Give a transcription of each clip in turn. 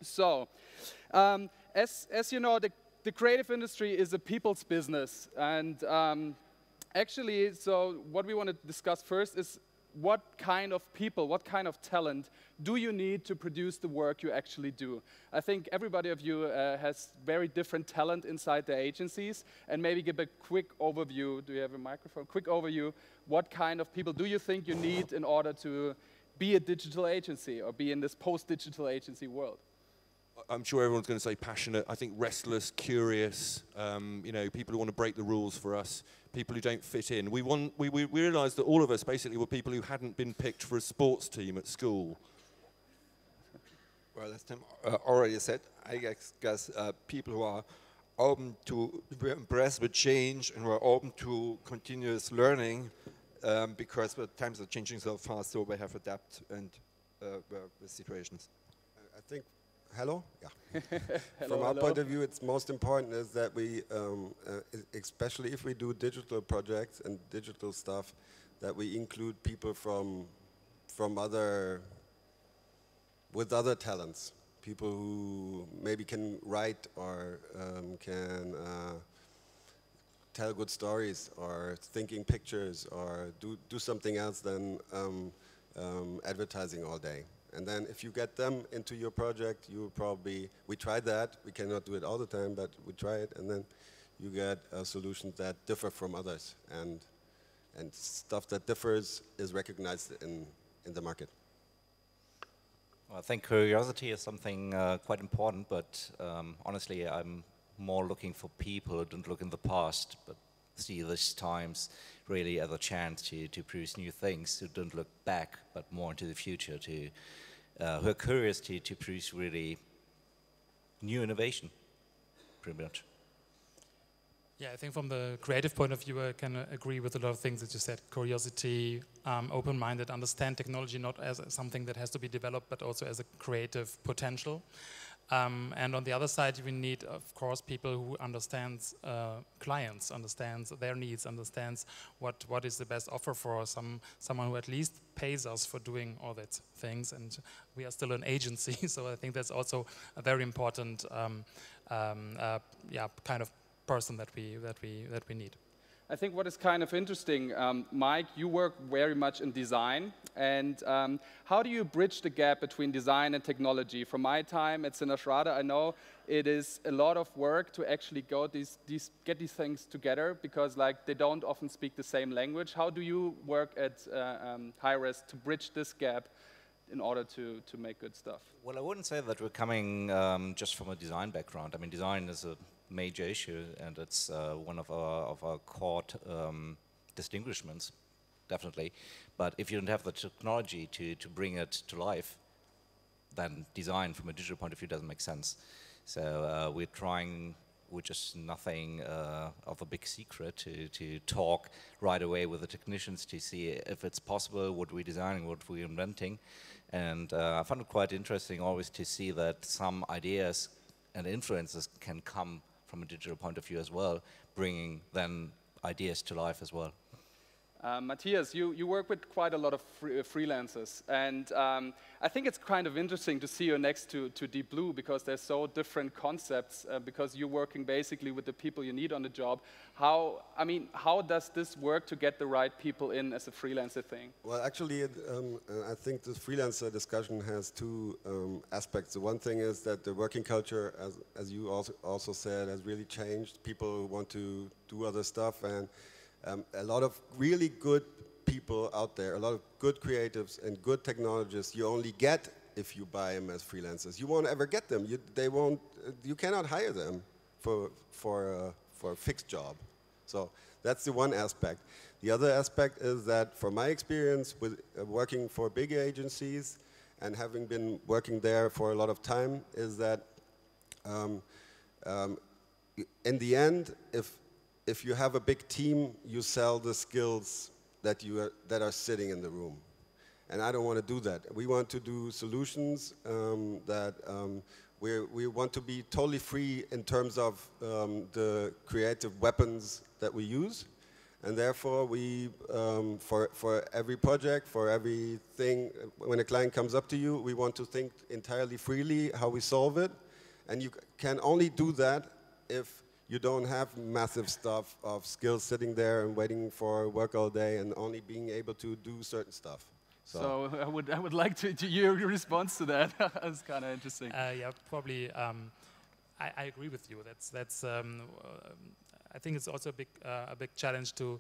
So, as you know, the creative industry is a people's business, and actually, so what we want to discuss first is what kind of people, what kind of talent do you need to produce the work you actually do? I think everybody of you has very different talent inside their agencies, and maybe give a quick overview. Do you have a microphone? Quick overview. What kind of people do you think you need in order to be a digital agency or be in this post-digital agency world? I'm sure everyone's going to say passionate. I think restless, curious, you know, people who want to break the rules for us, people who don't fit in. We realised that all of us basically were people who hadn't been picked for a sports team at school. Well, as Tim already said, I guess people who are open to embrace the change and who are open to continuous learning because the times are changing so fast, so they have adapt and the situations. I think. Hello? Yeah. Hello, From our point of view, it's most important is that we, especially if we do digital projects and digital stuff, that we include people with other talents, people who maybe can write or can tell good stories or thinking pictures or do something else than advertising all day. And then if you get them into your project, you probably, we tried that, we cannot do it all the time, but we try it, and then you get solutions that differ from others, and stuff that differs is recognized in the market. Well, I think curiosity is something quite important, but honestly, I'm more looking for people who don't look in the past, but see these times really as a chance to produce new things, who don't look back, but more into the future, who are curious to produce really new innovation, pretty much. Yeah, I think from the creative point of view, I can agree with a lot of things that you said. Curiosity, open-minded, understand technology not as something that has to be developed, but also as a creative potential. And on the other side, we need, of course, people who understands clients, understands their needs, understands what is the best offer for someone who at least pays us for doing all that things. And we are still an agency, so I think that's also a very important kind of person that we need. I think what is kind of interesting, Mike, you work very much in design, and how do you bridge the gap between design and technology? From my time at Sinnasrada, I know it is a lot of work to actually get these things together, because like they don't often speak the same language. How do you work at Hi-Res to bridge this gap in order to make good stuff? Well, I wouldn't say that we're coming just from a design background. I mean, design is a major issue, and it's one of our core distinguishments, definitely. But if you don't have the technology to bring it to life, then design from a digital point of view doesn't make sense. So we're trying, which is nothing of a big secret, to talk right away with the technicians to see if it's possible, what we're designing, what we're inventing. And I found it quite interesting always to see that some ideas and influences can come from a digital point of view as well, bringing then ideas to life as well. Matthias, you work with quite a lot of freelancers, and I think it's kind of interesting to see you next to Deep Blue, because they're so different concepts, because you're working basically with the people you need on the job. How does this work to get the right people in as a freelancer thing? Well, actually, I think the freelancer discussion has two aspects. The one thing is that the working culture, as you also said, has really changed. People want to do other stuff, and a lot of really good people out there, a lot of good creatives and good technologists you only get if you buy them as freelancers. You won't ever get them. You cannot hire them for a fixed job. So that's the one aspect. The other aspect is that, from my experience with working for big agencies and having been working there for a lot of time, is that in the end, if you have a big team, you sell the skills that are sitting in the room. And I don't want to do that. We want to do solutions that we want to be totally free in terms of the creative weapons that we use. And therefore, we, for every project, for everything, when a client comes up to you, we want to think entirely freely how we solve it. And you can only do that if you don't have massive stuff of skills sitting there and waiting for work all day and only being able to do certain stuff. So I would like to hear your response to that. That's kind of interesting. Yeah, probably. I agree with you. That's. I think it's also a big challenge to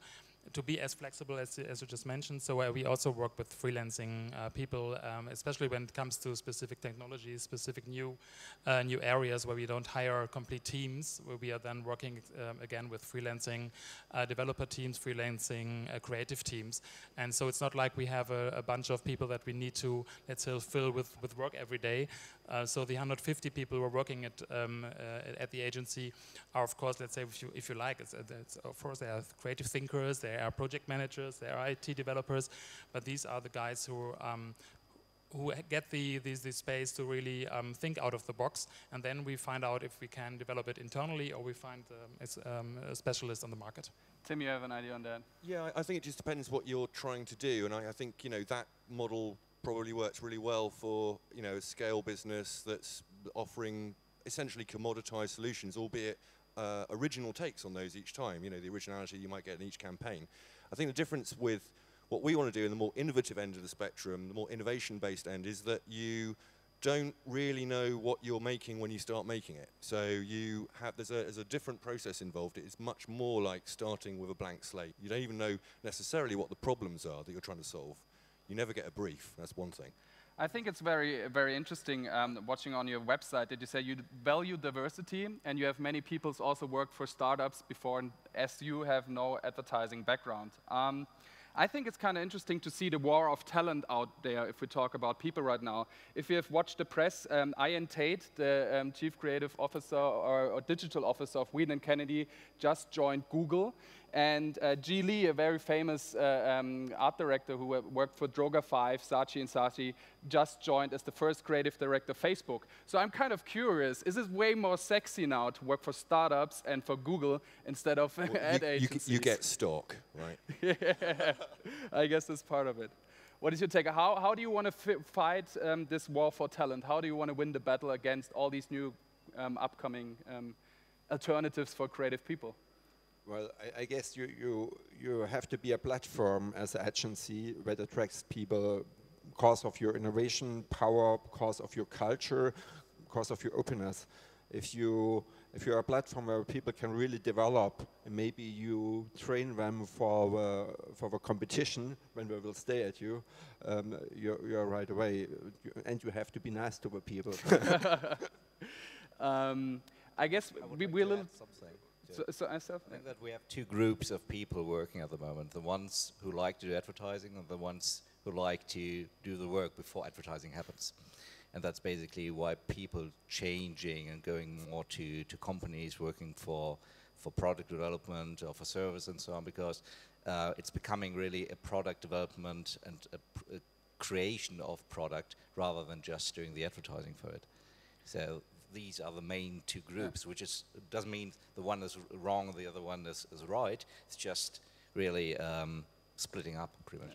be as flexible as you just mentioned. So we also work with freelancing people, especially when it comes to specific technologies, specific new areas where we don't hire complete teams, where we are then working again with freelancing developer teams, freelancing creative teams. And so it's not like we have a bunch of people that we need to, let's say, fill with work every day. So the 150 people who are working at the agency are, of course, let's say, if you like, it's of course, they are creative thinkers, they are project managers, they are IT developers, but these are the guys who get the space to really think out of the box, and then we find out if we can develop it internally or we find a specialist on the market. Tim, you have an idea on that? Yeah, I think it just depends what you're trying to do, and I think that model probably works really well for a scale business that's offering essentially commoditized solutions, albeit original takes on those each time. The originality you might get in each campaign. I think the difference with what we want to do in the more innovative end of the spectrum, the more innovation-based end, is that you don't really know what you're making when you start making it. So there's a different process involved. It's much more like starting with a blank slate. You don't even know necessarily what the problems are that you're trying to solve. You never get a brief, that's one thing. I think it's very, very interesting watching on your website that you say you value diversity and you have many people who also worked for startups before, and as you have no advertising background. I think it's kind of interesting to see the war of talent out there if we talk about people right now. If you have watched the press, Ian Tate, the Chief Creative Officer or Digital Officer of Wheaton & Kennedy, just joined Google. And Ji Lee, a very famous art director who worked for Droga 5, Saatchi & Saatchi, just joined as the first creative director of Facebook. So I'm kind of curious, is it way more sexy now to work for startups and for Google instead of ad agencies? You get stock, right? Yeah, I guess that's part of it. What is your take? How do you want to fight this war for talent? How do you want to win the battle against all these new upcoming alternatives for creative people? Well, I guess you have to be a platform as an agency that attracts people because of your innovation power, because of your culture, because of your openness. If you're a platform where people can really develop, and maybe you train them for the competition when they will stay at you, you're right away, and you have to be nice to the people. I guess we're a little. I think that we have two groups of people working at the moment. The ones who like to do advertising and the ones who like to do the work before advertising happens. And that's basically why people changing and going more to companies working for product development or for service and so on, because it's becoming really a product development and a creation of product rather than just doing the advertising for it. So these are the main two groups, which doesn't mean the one is wrong, the other one is right. It's just really splitting up, pretty much.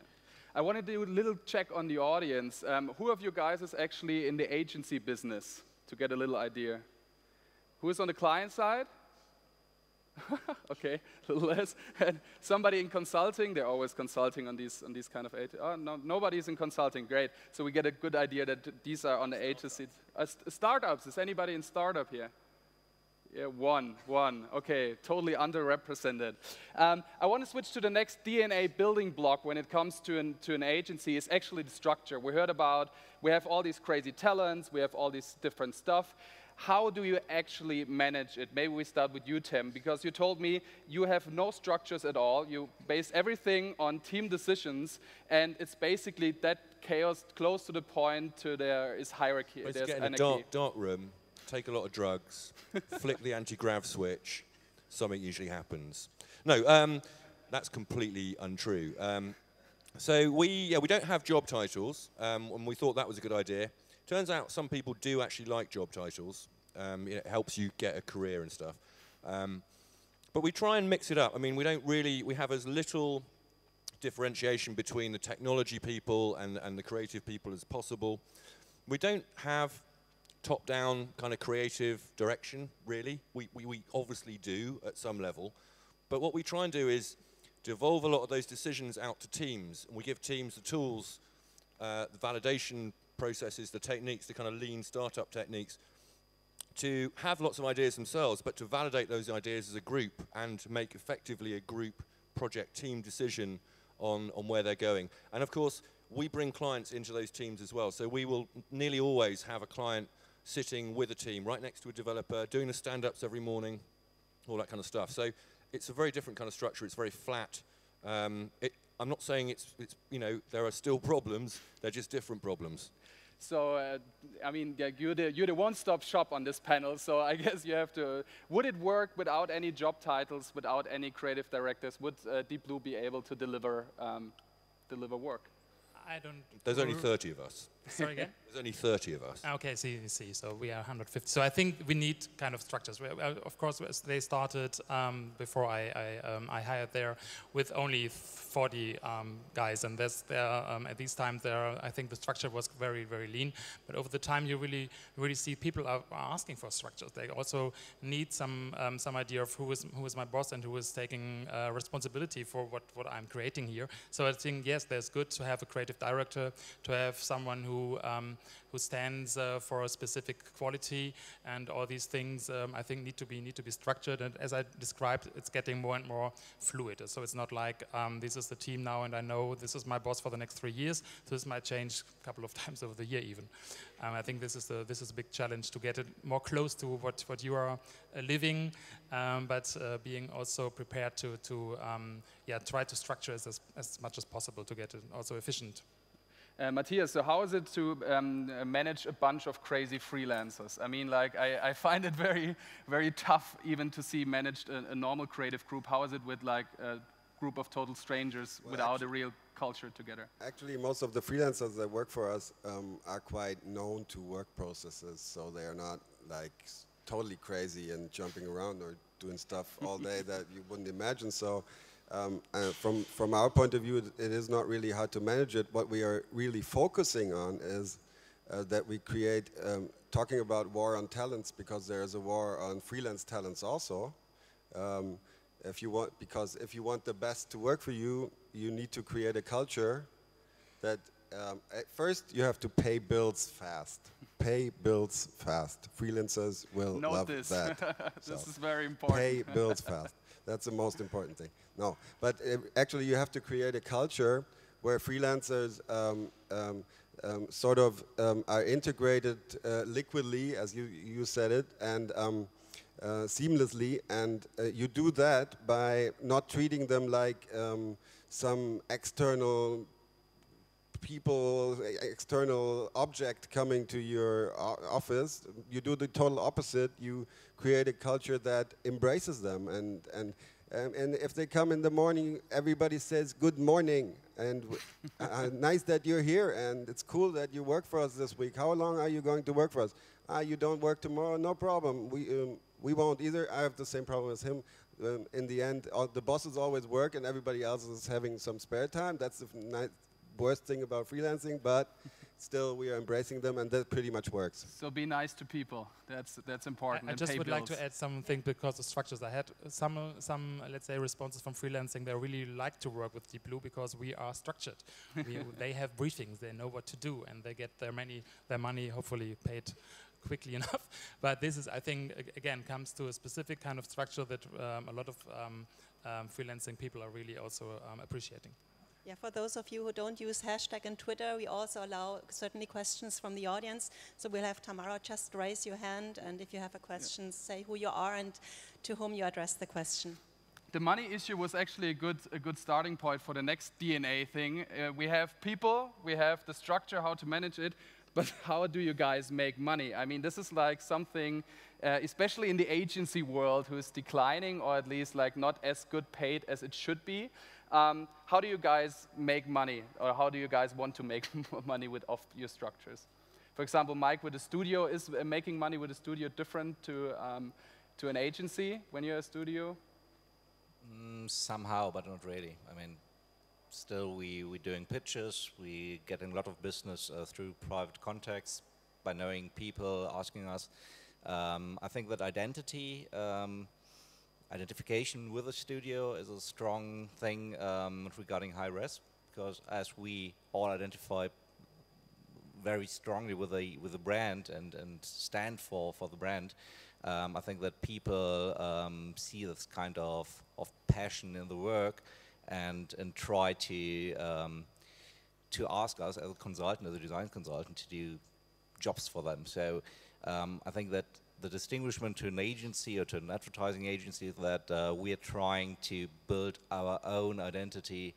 I want to do a little check on the audience. Who of you guys is actually in the agency business, to get a little idea? Who is on the client side? Okay, a little less. And somebody in consulting? They're always consulting on these kind of agencies. Oh, no, nobody's in consulting. Great. So we get a good idea that these are on the agency. Startups. Is anybody in startup here? Yeah, one. Okay, totally underrepresented. I want to switch to the next DNA building block when it comes to an agency. Is actually the structure. We heard about, we have all these crazy talents, we have all this different stuff. How do you actually manage it? Maybe we start with you, Tim, because you told me you have no structures at all. You base everything on team decisions, and it's basically that chaos close to the point to there is hierarchy. Let's get in a dark room, take a lot of drugs, flick the anti-grav switch, something usually happens. No, that's completely untrue. So we don't have job titles, and we thought that was a good idea. Turns out some people do actually like job titles. It helps you get a career and stuff. But we try and mix it up. I mean, we have as little differentiation between the technology people and the creative people as possible. We don't have top-down kind of creative direction, really. We obviously do at some level. But what we try and do is devolve a lot of those decisions out to teams. And we give teams the tools, the validation processes, the techniques, the kind of lean startup techniques, to have lots of ideas themselves, but to validate those ideas as a group and to make effectively a group project team decision on where they're going. And of course, we bring clients into those teams as well. So we will nearly always have a client sitting with a team right next to a developer, doing the stand-ups every morning, all that kind of stuff. So it's a very different kind of structure. It's very flat. I'm not saying it's you know, there are still problems. They're just different problems. So, I mean, you're the one-stop shop on this panel, so I guess you have to... Would it work without any job titles, without any creative directors? Would Deep Blue be able to deliver work? I don't... There's only 30 of us. Sorry again? There's only 30 of us. Okay, see, so we are 150. So I think we need kind of structures. Of course, they started before I hired there with only 40 guys, and at these times I think the structure was very, very lean. But over the time, you really see people are asking for structures. They also need some idea of who is my boss and who is taking responsibility for what I'm creating here. So I think yes, there's good to have a creative director, to have someone who stands for a specific quality, and all these things I think need to be structured. And as I described, it's getting more and more fluid. So it's not like this is the team now, and I know this is my boss for the next 3 years. So this might change a couple of times over the year even. I think this is a big challenge to get it more close to what you are living, but being also prepared to try to structure as much as possible to get it also efficient. Matthias, so how is it to manage a bunch of crazy freelancers? I mean, like, I find it very, very tough even to see managed a normal creative group. How is it with like a group of total strangers without a real culture together? Actually, most of the freelancers that work for us are quite known to work processes, so they are not like totally crazy and jumping around or doing stuff all day that you wouldn't imagine. So. From our point of view, it is not really hard to manage it. What we are really focusing on is that we create, talking about war on talents, because there is a war on freelance talents also. Because if you want the best to work for you, you need to create a culture that at first you have to pay bills fast. Pay bills fast. Freelancers will love that. This is very important. Pay bills fast. That's the most important thing. No, but actually you have to create a culture where freelancers sort of are integrated liquidly, as you said it, and seamlessly. And you do that by not treating them like some external people, external object coming to your office. You do the total opposite. You create a culture that embraces them, and if they come in the morning, everybody says good morning, and nice that you're here, and it's cool that you work for us this week. How long are you going to work for us? You don't work tomorrow? No problem. We won't either. I have the same problem as him. In the end, the bosses always work, and everybody else is having some spare time. That's the worst thing about freelancing, but still we are embracing them, and that pretty much works. So be nice to people. That's important. I just would like to add something because of structures. I had some let's say responses from freelancing. They really like to work with Deep Blue because we are structured. They have briefings. They know what to do, and they get their money hopefully paid quickly enough. But this is, I think, again, comes to a specific kind of structure that a lot of freelancing people are really also appreciating. Yeah, for those of you who don't use hashtag and Twitter, we also allow certainly questions from the audience. So we'll have Tamara just raise your hand, and if you have a question, say who you are and to whom you address the question. The money issue was actually a good starting point for the next DNA thing. We have people, we have the structure, how to manage it, but how do you guys make money? I mean, this is like something, especially in the agency world, who is declining, or at least like not as good paid as it should be. How do you guys make money, or how do you guys want to make money with off your structures? For example, Mike with a studio, is making money with a studio different to an agency when you're a studio? Somehow, but not really. I mean, still we're doing pitches, we're getting a lot of business through private contacts, by knowing people, asking us. I think that identification with a studio is a strong thing regarding high res, because as we all identify very strongly with the brand and stand for the brand, I think that people see this kind of passion in the work and try to ask us as a consultant, as a design consultant, to do jobs for them. So I think that the distinguishment to an agency or to an advertising agency is that we are trying to build our own identity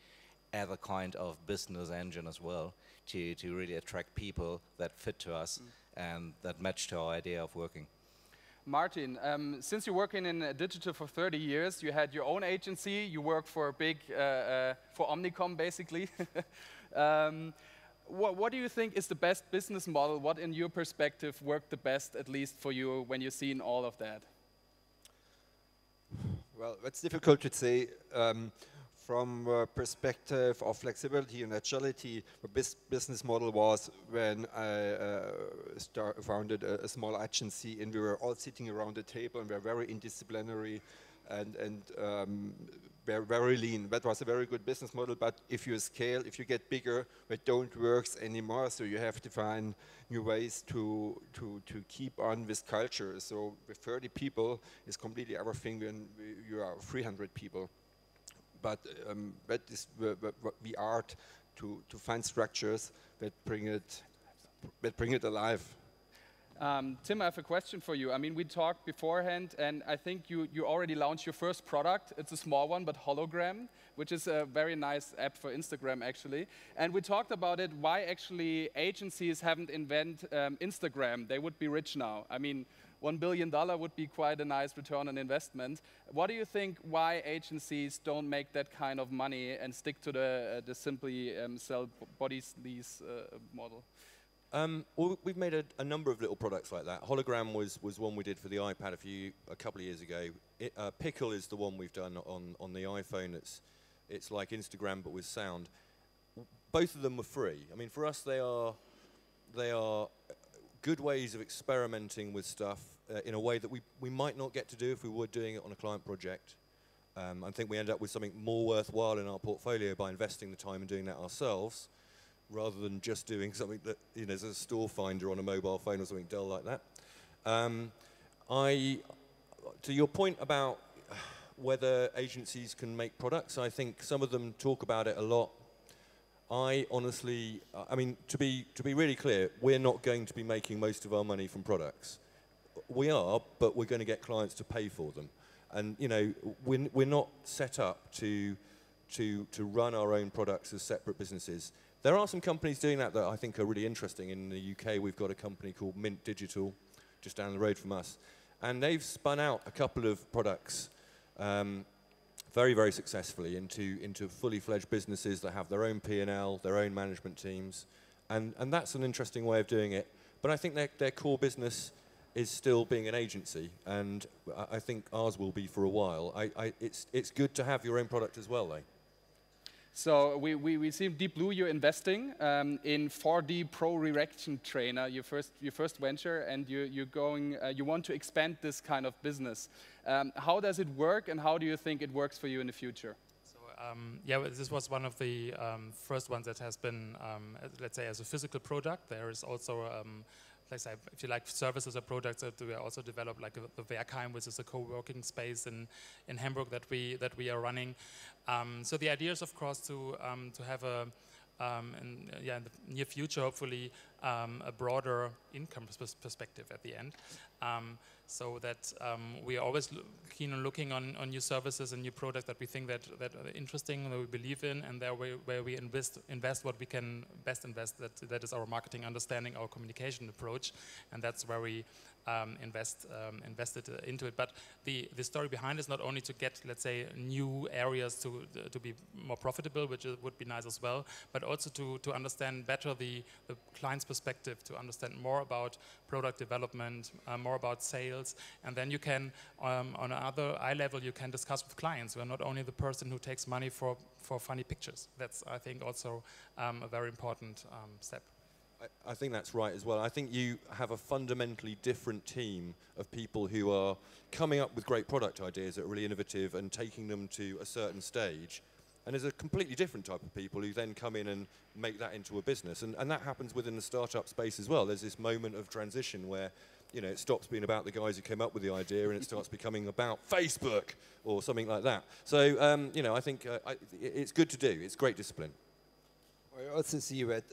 as a kind of business engine as well, to really attract people that fit to us and that match to our idea of working. Martin, since you're working in digital for 30 years, you had your own agency, you work for for Omnicom basically. What do you think is the best business model? What in your perspective worked the best, at least for you, when you've seen all of that? Well, it's difficult to say. From a perspective of flexibility and agility, the business model was when I founded a small agency, and we were all sitting around the table and we were very interdisciplinary and very lean. That was a very good business model, but if you scale, if you get bigger, it don't work anymore, so you have to find new ways to keep on with culture. So with 30 people is completely everything when you are 300 people. But that is the art to find structures that bring it alive. Tim, I have a question for you. I mean, we talked beforehand, and I think you already launched your first product. It's a small one, but Hologram, which is a very nice app for Instagram, actually. And we talked about it, why actually agencies haven't invented Instagram. They would be rich now. I mean, $1 billion would be quite a nice return on investment. What do you think why agencies don't make that kind of money and stick to the simply sell bodies lease model? Well, we've made a number of little products like that. Hologram was one we did for the iPad a couple of years ago. Pickle is the one we've done on the iPhone. It's like Instagram but with sound. Both of them were free. I mean, for us, they are good ways of experimenting with stuff in a way that we might not get to do if we were doing it on a client project. I think we end up with something more worthwhile in our portfolio by investing the time and doing that ourselves, rather than just doing something that, you know, as a store finder on a mobile phone or something dull like that. To your point about whether agencies can make products, I think some of them talk about it a lot. I honestly, I mean, to be really clear, we're not going to be making most of our money from products. We are, but we're going to get clients to pay for them. And, you know, we're not set up to run our own products as separate businesses. There are some companies doing that I think are really interesting. In the UK, we've got a company called Mint Digital, just down the road from us. And they've spun out a couple of products very, very successfully into fully fledged businesses that have their own P&L, their own management teams. And that's an interesting way of doing it. But I think their core business is still being an agency. And I think ours will be for a while. It's good to have your own product as well, though. So we see Deep Blue, you're investing in 4D Pro Reaction Trainer, your first venture, and you want to expand this kind of business. How does it work, and how do you think it works for you in the future? So yeah, this was one of the first ones that has been, let's say, as a physical product. There is also, let's say, if you like services or products that we also develop, like the Werkheim, which is a co-working space in Hamburg that we are running. So the idea is, of course, to have in the near future, hopefully, a broader income perspective at the end. So that we are always keen on looking on new services and new products that we think that are interesting, that we believe in, and there where we invest what we can best invest. That is our marketing understanding, our communication approach, and that's where we invested into it. But the story behind is not only to get, let's say, new areas to be more profitable, which would be nice as well, but also to understand better the client's perspective to understand more about product development, more about sales, and then you can, on another eye level, you can discuss with clients. We're not only the person who takes money for funny pictures. That's, I think, also a very important step. I think that's right as well. I think you have a fundamentally different team of people who are coming up with great product ideas that are really innovative and taking them to a certain stage. And there's a completely different type of people who then come in and make that into a business. And that happens within the startup space as well. There's this moment of transition where, you know, it stops being about the guys who came up with the idea and it starts becoming about Facebook or something like that. So, you know, I think it's good to do. It's great discipline. I also see that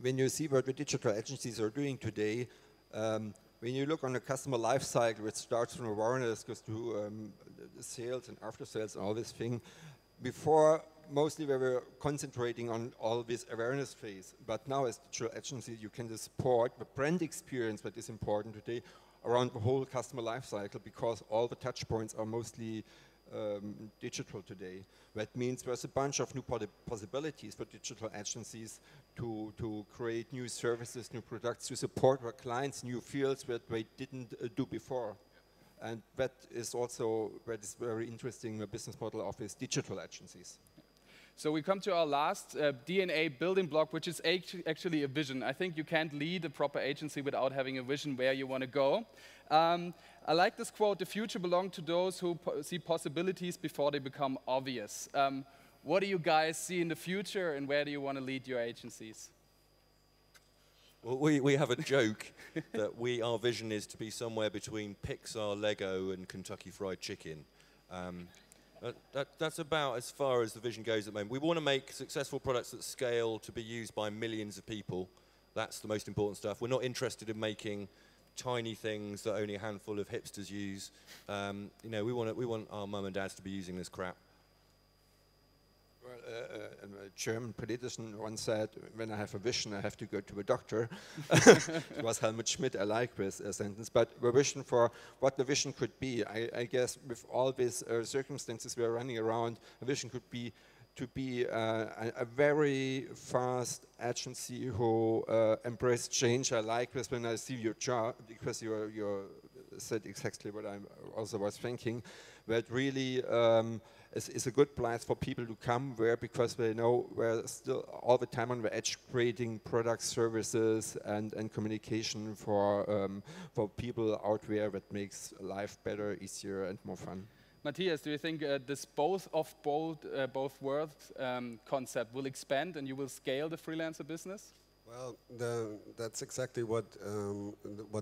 when you see what the digital agencies are doing today, when you look on the customer life cycle, it starts from awareness, goes to sales and after sales and all this thing. Before, mostly we were concentrating on all this awareness phase, but now as digital agency, you can support the brand experience that is important today around the whole customer life cycle, because all the touch points are mostly digital today. That means there's a bunch of new possibilities for digital agencies to create new services, new products, to support their clients, new fields that they didn't do before. And that is also very interesting, the business model of these digital agencies. So we come to our last DNA building block, which is actually a vision. I think you can't lead a proper agency without having a vision where you want to go. I like this quote: "The future belongs to those who see possibilities before they become obvious." What do you guys see in the future, and where do you want to lead your agencies? Well, we have a joke that our vision is to be somewhere between Pixar, Lego, and Kentucky Fried Chicken. That's about as far as the vision goes at the moment. We want to make successful products that scale to be used by millions of people. That's the most important stuff. We're not interested in making tiny things that only a handful of hipsters use. You know, we want our mum and dads to be using this crap. Well, a German politician once said, "When I have a vision, I have to go to a doctor." It was Helmut Schmidt. I like this sentence. But the vision for what the vision could be, I guess with all these circumstances we are running around, a vision could be to be a very fast agency who embrace change. I like this when I see your job, because you said exactly what I also was thinking, that really is a good place for people to come there, because they know we're still all the time on the edge creating products, services, and communication for people out there that makes life better, easier, and more fun. Matthias, do you think this both worlds concept will expand and you will scale the freelancer business? Well, that's exactly what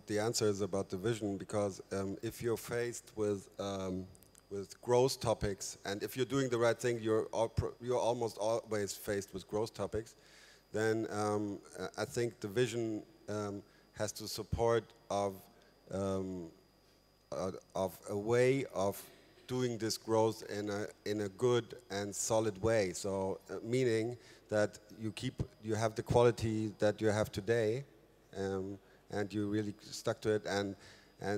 the answer is about the vision, because if you're faced with growth topics, and if you're doing the right thing, you're almost always faced with growth topics, then I think the vision has to support of a way of doing this growth in a good and solid way. So meaning that you have the quality that you have today, and you really stuck to it, and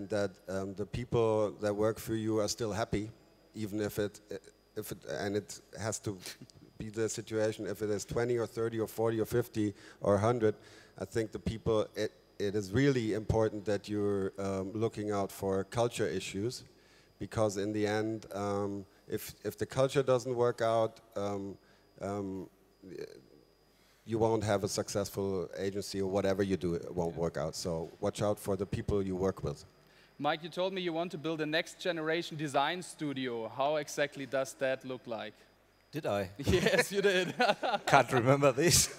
that the people that work for you are still happy, even if it has to be the situation if it is 20 or 30 or 40 or 50 or 100. I think the people, it is really important that you're looking out for culture issues, because in the end, if the culture doesn't work out, you won't have a successful agency, or whatever you do, it won't work out. So watch out for the people you work with. Mike, you told me you want to build a next generation design studio. How exactly does that look like? Did I? Yes, you did. Can't remember this.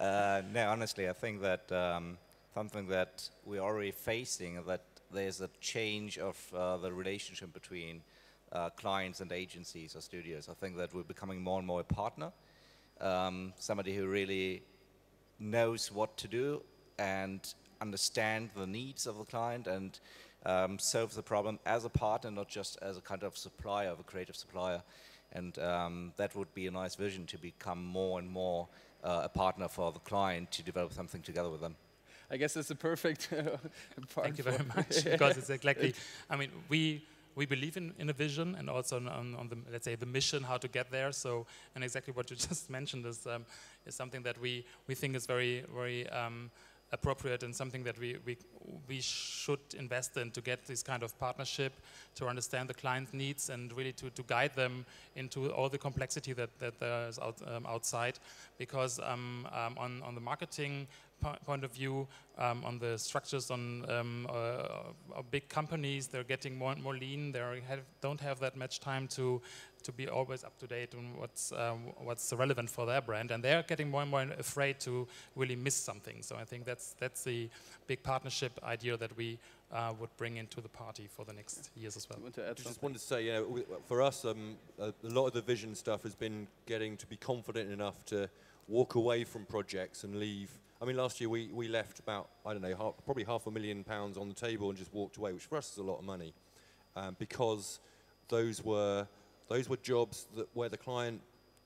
No, honestly, I think that something that we're already facing, that there's a change of the relationship between clients and agencies or studios. I think that we're becoming more and more a partner, somebody who really knows what to do and understand the needs of the client and solve the problem as a partner, not just as a kind of supplier, of a creative supplier. And that would be a nice vision, to become more and more a partner for the client, to develop something together with them. I guess it's a perfect part. Thank you very much, because it's exactly, I mean, we we believe in a vision and also on the, let's say, the mission, how to get there. So, and exactly what you just mentioned is something that we think is very, very appropriate and something that we should invest in to get this kind of partnership, to understand the client needs and really to guide them into all the complexity that there is outside. Because on the marketing point of view, on the structures on big companies, they're getting more and more lean. They don't have that much time to be always up to date on what's relevant for their brand, and they're getting more and more afraid to really miss something. So I think that's the big partnership idea that we would bring into the party for the next years as well. I just wanted to say, you know, for us, a lot of the vision stuff has been getting to be confident enough to walk away from projects and leave. I mean, last year we left about, I don't know, probably £500,000 on the table and just walked away, which for us is a lot of money, because those were jobs where the client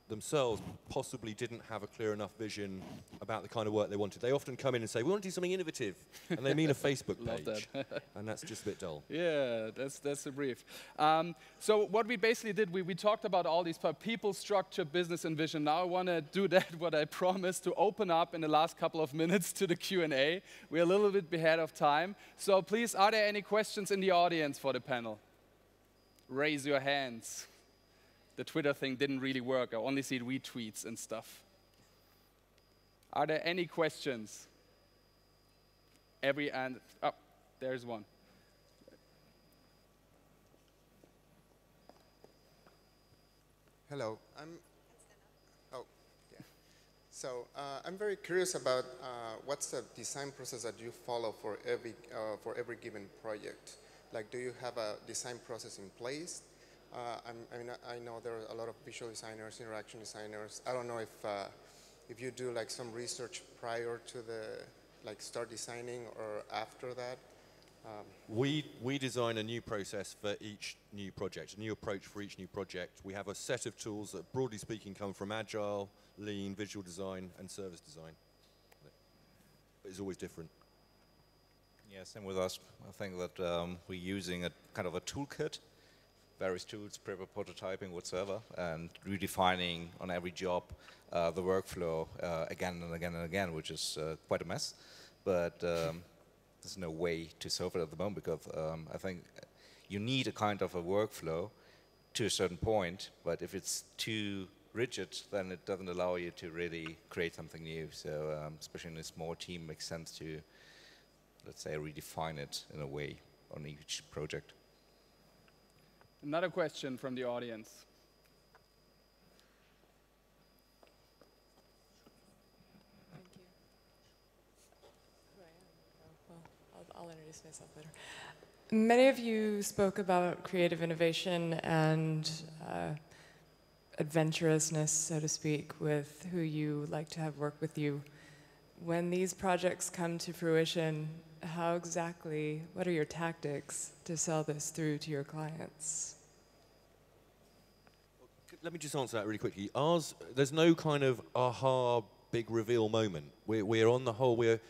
themselves possibly didn't have a clear enough vision about the kind of work they wanted. They often come in and say, we want to do something innovative, and they mean a Facebook page, and that's just a bit dull. Yeah, that's the brief. So what we basically did, we talked about all these people, structure, business, and vision. Now I want to do that, what I promised, to open up in the last couple of minutes to the Q&A. We're a little bit ahead of time. So please, are there any questions in the audience for the panel? Raise your hands. The Twitter thing didn't really work. I only see retweets and stuff. Are there any questions? Oh, there's one. Hello. So I'm very curious about what's the design process that you follow for every given project. Like, do you have a design process in place? I know there are a lot of visual designers, interaction designers. I don't know if you do like some research prior to start designing or after that. We design a new process for each new project, a new approach for each new project. We have a set of tools that, broadly speaking, come from Agile, Lean, visual design, and service design. It's always different. Yeah, same with us. I think that we're using a kind of a toolkit, various tools, paper prototyping, whatsoever, and redefining on every job the workflow again and again and again, which is quite a mess. But there's no way to solve it at the moment, because I think you need a kind of a workflow to a certain point, but if it's too rigid, then it doesn't allow you to really create something new. So especially in a small team, it makes sense to, let's say, redefine it in a way on each project. Another question from the audience. Thank you. Who I am? Well, I'll introduce myself later. Many of you spoke about creative innovation and adventurousness, so to speak, with who you like to have work with you. When these projects come to fruition, what are your tactics to sell this through to your clients? Let me just answer that really quickly. There's no kind of aha big reveal moment. We're on the whole, we're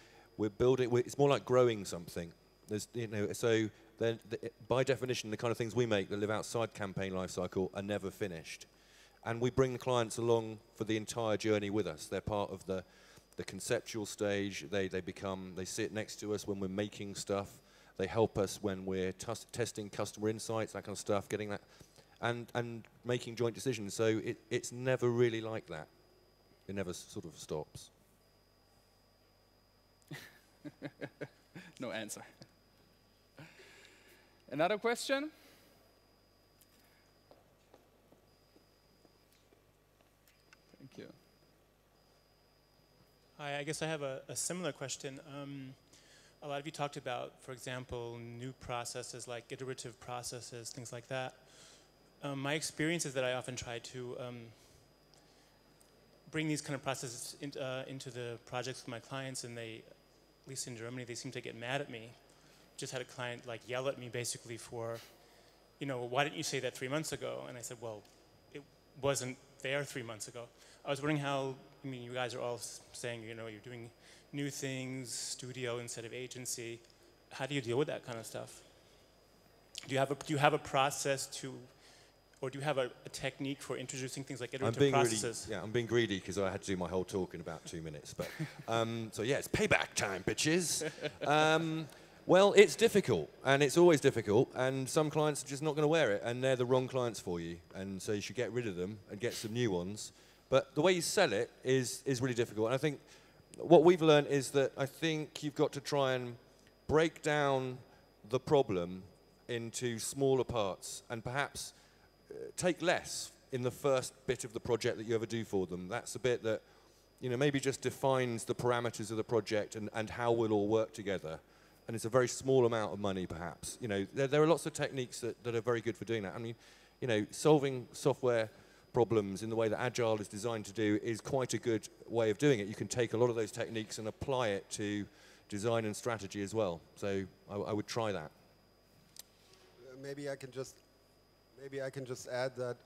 building, it's more like growing something. There's, so then by definition, the kind of things we make that live outside campaign lifecycle are never finished. And we bring the clients along for the entire journey with us. They're part of the conceptual stage. They sit next to us when we're making stuff. They help us when we're testing customer insights, that kind of stuff, getting that, and making joint decisions. So it's never really like that. It never sort of stops. No answer. Another question? Thank you. Hi, I guess I have a similar question. A lot of you talked about, for example, new processes like iterative processes, things like that. My experience is that I often try to bring these kind of processes into the projects with my clients, and they, at least in Germany, they seem to get mad at me. Just had a client like yell at me basically for, why didn't you say that 3 months ago? And I said, well, it wasn't there 3 months ago. I was wondering how, you guys are all saying, you're doing new things, studio instead of agency. How do you deal with that kind of stuff? do you have a process to, or do you have a technique for introducing things like iterative processes? I'm being greedy because I had to do my whole talk in about 2 minutes. But so yeah, it's payback time, bitches. Well, it's difficult, and it's always difficult, and some clients are just not going to wear it, and they're the wrong clients for you, and so you should get rid of them and get some new ones. But the way you sell it is really difficult, and I think what we've learned is that I think you've got to try and break down the problem into smaller parts, and perhaps take less in the first bit of the project that you ever do for them. That's the bit that, you know, maybe just defines the parameters of the project and how we'll all work together. And it's a very small amount of money, perhaps. You know, there are lots of techniques that are very good for doing that. I mean, you know, solving software problems in the way that Agile is designed to do is quite a good way of doing it. You can take a lot of those techniques and apply it to design and strategy as well. So I would try that. Maybe I can just add that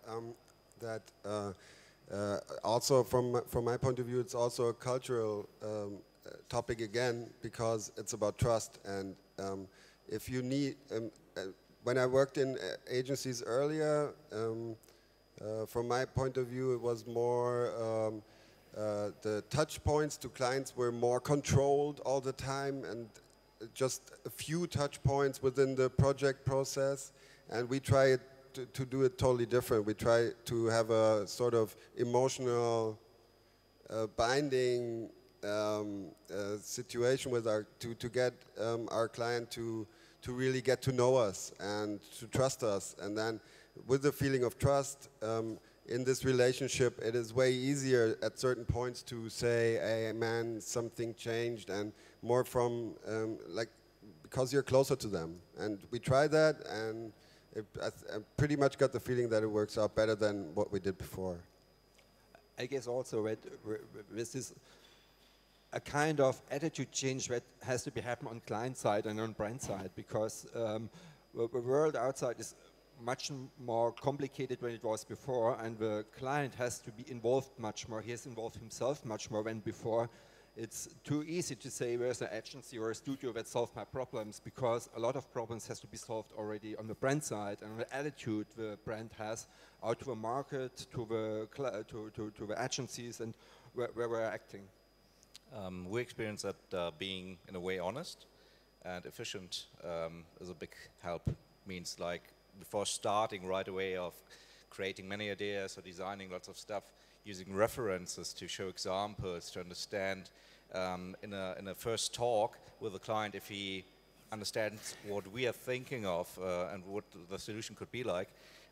also from my point of view, it's also a cultural topic again, because it's about trust. And if you need, when I worked in agencies earlier, from my point of view, it was more the touch points to clients were more controlled all the time, and just a few touch points within the project process. And we try to do it totally different. We try to have a sort of emotional binding situation with to get our client to really get to know us and to trust us. And then with the feeling of trust in this relationship, it is way easier at certain points to say, hey man, something changed, and more from like, because you're closer to them. And we tried that, and I pretty much got the feeling that it works out better than what we did before. I guess also with this a kind of attitude change that has to be happen on client side and on brand side, because the world outside is much more complicated than it was before, and the client has to be involved much more. He has involved himself much more than before. It's too easy to say there's an agency or a studio that solved my problems, because a lot of problems has to be solved already on the brand side and the attitude the brand has out to the market, to the agencies, and where we're acting. We experience that being, in a way, honest and efficient is a big help. Means like before starting right away of creating many ideas or designing lots of stuff, using references to show examples, to understand in a first talk with the client if he understands what we are thinking of and what the solution could be like,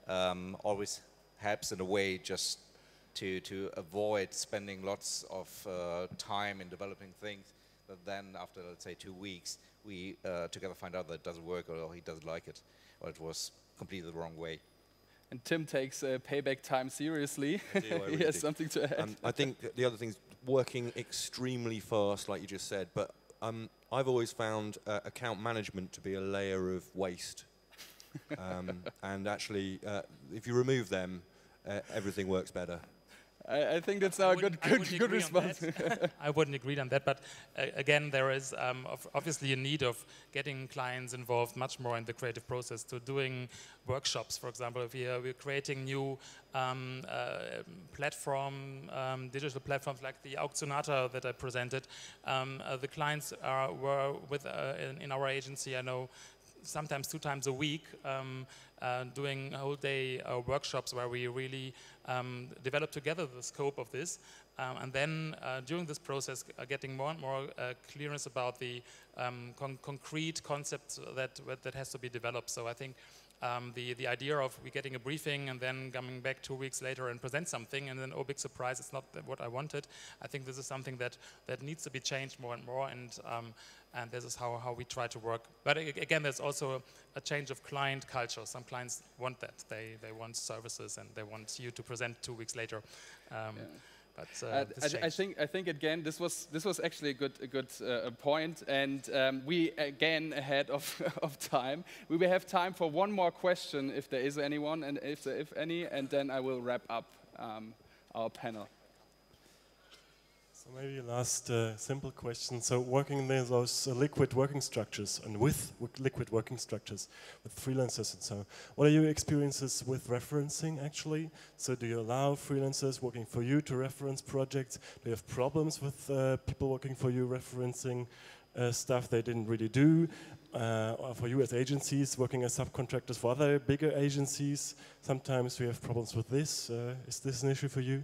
always helps in a way just to avoid spending lots of time in developing things that then after, let's say, 2 weeks, we together find out that it doesn't work, or he doesn't like it, or it was completely the wrong way. And Tim takes payback time seriously. Really he has something to add. I think that the other thing is working extremely fast, like you just said, but I've always found account management to be a layer of waste. And actually, if you remove them, everything works better. I think that's now a good response. I wouldn't agree on that, but again, there is obviously a need of getting clients involved much more in the creative process, to doing workshops, for example. If we're creating new digital platforms like the Auktionata that I presented, the clients were in our agency, I know, sometimes 2 times a week, doing whole day workshops where we really develop together the scope of this, and then during this process getting more and more clearness about the concrete concepts that has to be developed. So I think the idea of we getting a briefing and then coming back 2 weeks later and present something and then, oh, big surprise, it's not what I wanted. I think this is something that needs to be changed more and more, and this is how we try to work. But again, there's also a change of client culture. Some clients want that. They want services and they want you to present 2 weeks later. But I think again this was actually a good point, and we again ahead of time. We will have time for one more question if there is anyone, and if any, and then I will wrap up our panel. So maybe a last simple question. So working in those liquid working structures and with liquid working structures with freelancers and so, what are your experiences with referencing actually? So do you allow freelancers working for you to reference projects? Do you have problems with people working for you referencing stuff they didn't really do? Or for you as agencies working as subcontractors for other bigger agencies? Sometimes we have problems with this. Is this an issue for you?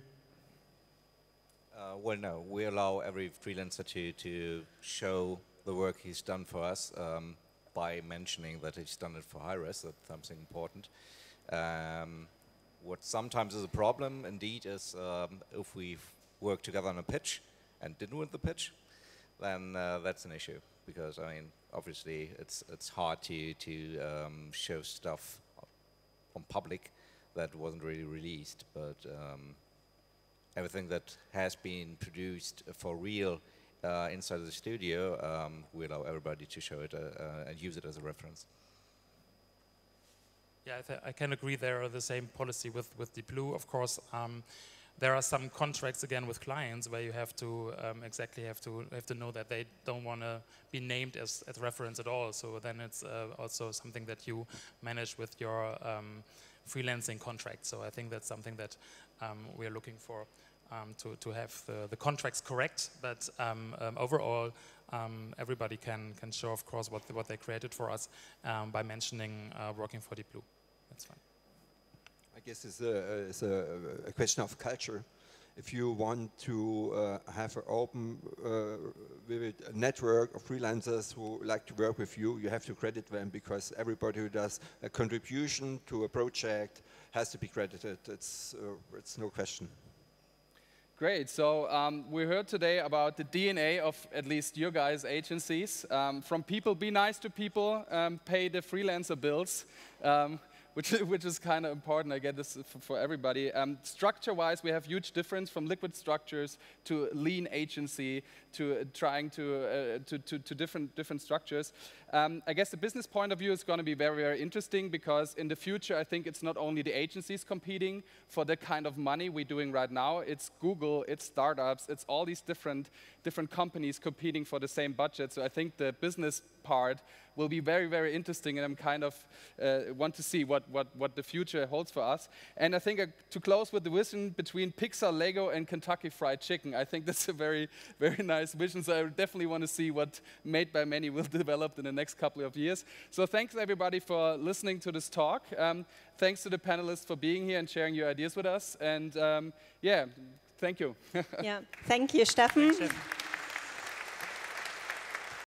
Well, no, we allow every freelancer to show the work he's done for us by mentioning that he's done it for high-res. That's something important. What sometimes is a problem, indeed, is if we work together on a pitch and didn't win the pitch, then that's an issue. Because, I mean, obviously, it's hard to show stuff on public that wasn't really released, but everything that has been produced for real inside the studio, we allow everybody to show it and use it as a reference. Yeah, I can agree there are the same policy with the Blue. Of course, there are some contracts again with clients where you have to have to know that they don't want to be named as reference at all. So then it's also something that you manage with your freelancing contract. So I think that's something that we are looking for to have the contracts correct. But overall, everybody can show, of course, what they created for us by mentioning working for Deep Blue. That's fine. I guess it's a question of culture. If you want to have an open, vivid network of freelancers who like to work with you, you have to credit them, because everybody who does a contribution to a project has to be credited. It's no question. Great. So we heard today about the DNA of at least your guys' agencies. From people, be nice to people, pay the freelancer bills. Which is kind of important, I guess, for everybody. Structure-wise, we have huge difference from liquid structures to lean agency to trying to different structures. I guess the business point of view is going to be very, very interesting, because in the future, I think it's not only the agencies competing for the kind of money we're doing right now. It's Google, it's startups, it's all these different companies competing for the same budget. So I think the business part will be very, very interesting, and I'm kind of want to see what the future holds for us. And I think to close with the vision between Pixar, Lego, and Kentucky Fried Chicken, I think that's a very, very nice vision. So I definitely want to see what Made by Many will develop in the next couple of years. So thanks everybody for listening to this talk. Thanks to the panelists for being here and sharing your ideas with us. And yeah, thank you. Yeah, thank you, Steffen. Thanks, Steffen.